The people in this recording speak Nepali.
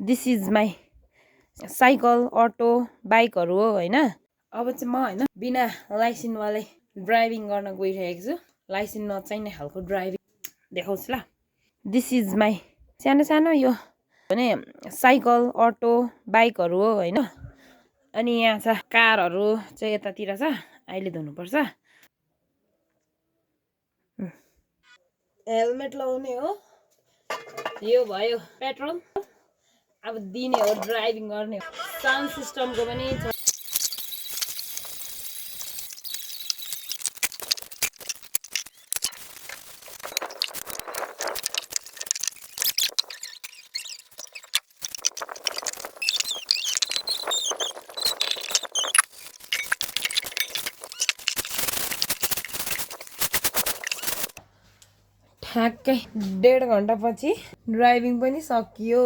This is my cycle auto बाइकहरू हो होइन। अब चाहिँ म होइन बिना लाइसेन्सवालै ड्राइभिङ गर्न गइरहेको छु। लाइसेन्स नचाहिने खालको ड्राइभिङ देखाउँछु ल। दिस इज माई सानो सानो यो भने साइकल अटो बाइकहरू हो होइन। अनि यहाँ छ कारहरू चाहिँ यतातिर छ, अहिले धुनुपर्छ। हेलमेट लगाउने हो, यो भयो पेट्रोल, अब दिने हो ड्राइभिङ गर्ने हो। साउन्ड सिस्टमको पनि छ। ठ्याक्कै 1.5 घन्टापछि ड्राइभिङ पनि सकियो।